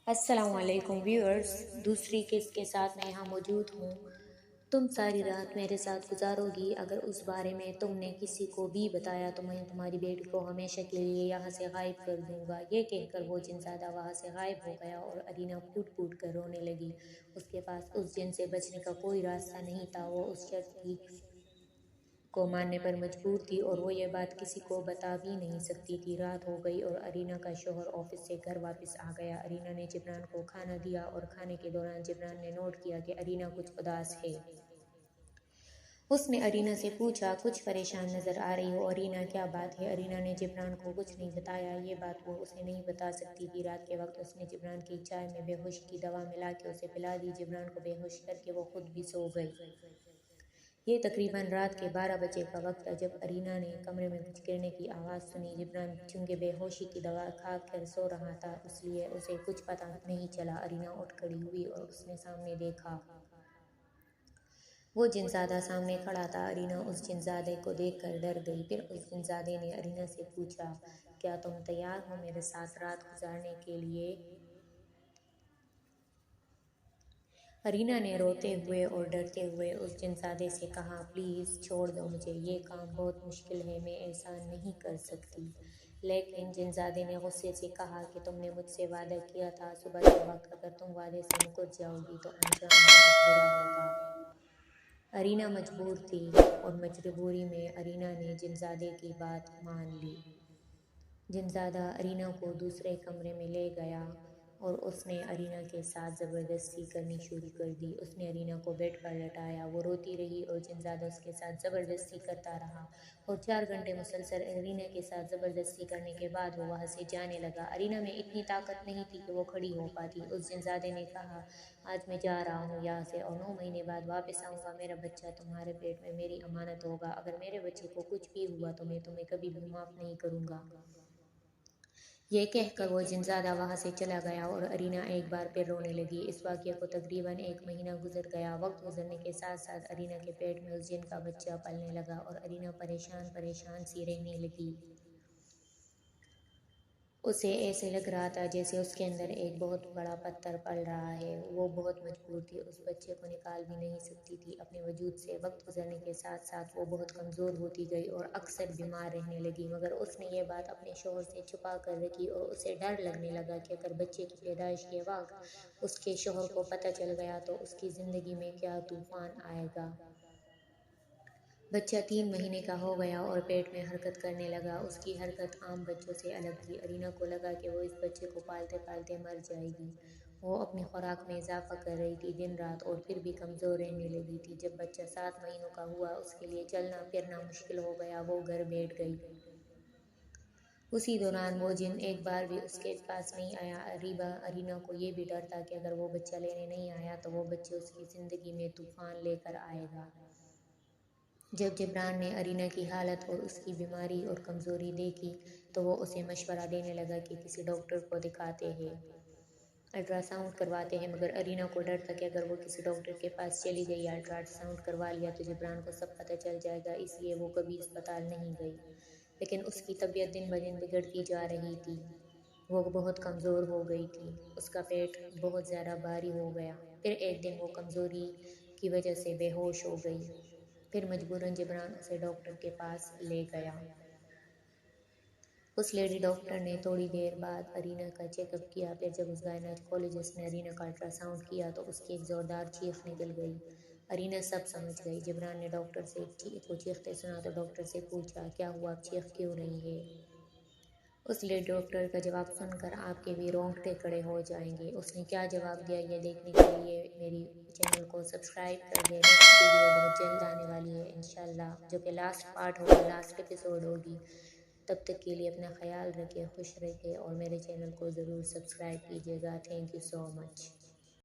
السلام علیکم ویورز، دوسری قسط کے ساتھ میں یہاں موجود ہوں۔ تم ساری رات میرے ساتھ گزارو گی۔ اگر اس بارے میں تم نے کسی کو بھی بتایا تو میں تمہاری بیٹی کو ہمیشہ کے لیے یہاں سے غائب کر دوں گا۔ یہ کہہ کر وہ جن زادہ وہاں سے غائب ہو گیا اور ارینا پھوٹ پھوٹ کر رونے لگی۔ اس کے پاس اس جن سے بچنے کا کوئی راستہ نہیں تھا۔ وہ اس شرط کو ماننے پر مجبور تھی اور وہ یہ بات کسی کو بتا بھی نہیں سکتی تھی۔ رات ہو گئی اور ارینا کا شوہر آفس سے گھر واپس آ گیا۔ ارینا نے جبران کو کھانا دیا اور کھانے کے دوران جبران نے نوٹ کیا کہ ارینا کچھ اداس ہے۔ اس نے ارینا سے پوچھا، کچھ پریشان نظر آ رہی ہو ارینا، کیا بات ہے؟ ارینا نے جبران کو کچھ نہیں بتایا۔ یہ بات وہ اسے نہیں بتا سکتی تھی۔ رات کے وقت اس نے جبران کی چائے میں بے ہوشی کی دوا ملا کے اسے پلا دی۔ جبران کو بے ہوش کر کے وہ خود بھی سو گئی۔ یہ تقریباً رات کے 12 بجے کا وقت تھا جب ارینا نے کمرے میں کچھ گرنے کی آواز سنی۔ جبران چونکہ بے ہوشی کی دوا کھا کر سو رہا تھا اس لیے اسے کچھ پتہ نہیں چلا۔ ارینا اٹھ کھڑی ہوئی اور اس نے سامنے دیکھا۔ وہ جن زادہ سامنے کھڑا تھا۔ ارینا اس جن زادے کو دیکھ کر ڈر گئی۔ پھر اس جن زادے نے ارینا سے پوچھا، کیا تم تیار ہو میرے ساتھ رات گزارنے کے لیے؟ ارینا نے روتے ہوئے اور ڈرتے ہوئے اس جن زادے سے کہا، پلیز چھوڑ دو مجھے، یہ کام بہت مشکل ہے، میں ایسا نہیں کر سکتی۔ لیکن جن زادے نے غصے سے کہا کہ تم نے مجھ سے وعدہ کیا تھا صبح کے وقت، اگر تم وعدے سے مکر جاؤ گی تو انجام بہت برا ہوگا۔ ارینا مجبور تھی اور مجبوری میں ارینا نے جن زادے کی بات مان لی۔ جن زادہ ارینا کو دوسرے کمرے میں لے گیا اور اس نے ارینا کے ساتھ زبردستی کرنی شروع کر دی۔ اس نے ارینا کو بیڈ پر لٹایا۔ وہ روتی رہی اور جن زادہ اس کے ساتھ زبردستی کرتا رہا اور 4 گھنٹے مسلسل ارینا کے ساتھ زبردستی کرنے کے بعد وہ وہاں سے جانے لگا۔ ارینا میں اتنی طاقت نہیں تھی کہ وہ کھڑی ہو پاتی۔ اس جن زادے نے کہا، آج میں جا رہا ہوں یہاں سے اور 9 مہینے بعد واپس آؤں گا۔ میرا بچہ تمہارے پیٹ میں میری امانت ہوگا۔ اگر میرے بچے کو کچھ بھی ہوا تو میں تمہیں کبھی بھی معاف نہیں کروں گا۔ یہ کہہ کر وہ جن زادہ وہاں سے چلا گیا اور ارینا ایک بار پھر رونے لگی۔ اس واقعے کو تقریباً 1 مہینہ گزر گیا۔ وقت گزرنے کے ساتھ ساتھ ارینا کے پیٹ میں اس جن کا بچہ پلنے لگا اور ارینا پریشان سی رہنے لگی۔ اسے ایسے لگ رہا تھا جیسے اس کے اندر ایک بہت بڑا پتھر پل رہا ہے۔ وہ بہت مجبور تھی، اس بچے کو نکال بھی نہیں سکتی تھی اپنے وجود سے۔ وقت گزرنے کے ساتھ ساتھ وہ بہت کمزور ہوتی گئی اور اکثر بیمار رہنے لگی، مگر اس نے یہ بات اپنے شوہر سے چھپا کر رکھی اور اسے ڈر لگنے لگا کہ اگر بچے کی پیدائش کے وقت اس کے شوہر کو پتہ چل گیا تو اس کی زندگی میں کیا طوفان آئے گا۔ بچہ 3 مہینے کا ہو گیا اور پیٹ میں حرکت کرنے لگا۔ اس کی حرکت عام بچوں سے الگ تھی۔ ارینا کو لگا کہ وہ اس بچے کو پالتے پالتے مر جائے گی۔ وہ اپنی خوراک میں اضافہ کر رہی تھی دن رات اور پھر بھی کمزور رہنے لگی تھی۔ جب بچہ 7 مہینوں کا ہوا، اس کے لیے چلنا پھرنا مشکل ہو گیا۔ وہ گھر بیٹھ گئی۔ اسی دوران وہ جن ایک بار بھی اس کے پاس نہیں آیا۔ ارینا کو یہ بھی ڈر تھا کہ اگر وہ بچہ لینے نہیں آیا تو وہ بچہ اس کی زندگی میں طوفان لے کر آئے گا۔ جب جبران نے ارینا کی حالت اور اس کی بیماری اور کمزوری دیکھی تو وہ اسے مشورہ دینے لگا کہ کسی ڈاکٹر کو دکھاتے ہیں، الٹرا ساؤنڈ کرواتے ہیں، مگر ارینا کو ڈر تھا کہ اگر وہ کسی ڈاکٹر کے پاس چلی گئی یا الٹرا ساؤنڈ کروا لیا تو جبران کو سب پتہ چل جائے گا، اس لیے وہ کبھی اسپتال نہیں گئی۔ لیکن اس کی طبیعت دن بدن بگڑتی جا رہی تھی۔ وہ بہت کمزور ہو گئی تھی۔ اس کا پیٹ بہت زیادہ بھاری ہو گیا۔ پھر ایک دن وہ کمزوری کی وجہ سے بے ہوش ہو گئی۔ پھر مجبوراً جبران اسے ڈاکٹر کے پاس لے گیا۔ اس لیڈی ڈاکٹر نے تھوڑی دیر بعد ارینا کا چیک اپ کیا۔ پھر جب اس گائنیکولوجسٹ نے ارینا کا الٹرا ساؤنڈ کیا تو اس کی ایک زوردار چیخ نکل گئی۔ ارینا سب سمجھ گئی۔ جبران نے ڈاکٹر سے کو چیختے سنا تو ڈاکٹر سے پوچھا، کیا ہوا، آپ چیخ کیوں رہی ہے؟ اس لیڈی ڈاکٹر کا جواب سن کر آپ کے بھی رونگٹے کھڑے ہو جائیں گے۔ اس نے کیا جواب دیا یہ دیکھنے کے لیے میری چینل کو سبسکرائب کر دیں۔ نیکسٹ ویڈیو بہت جلد آنے والی ہے انشاءاللہ، جو کہ لاسٹ پارٹ ہوگا، لاسٹ ایپیسوڈ ہوگی۔ تب تک کے لیے اپنا خیال رکھیں، خوش رکھیں اور میرے چینل کو ضرور سبسکرائب کیجیے گا۔ Thank you so much.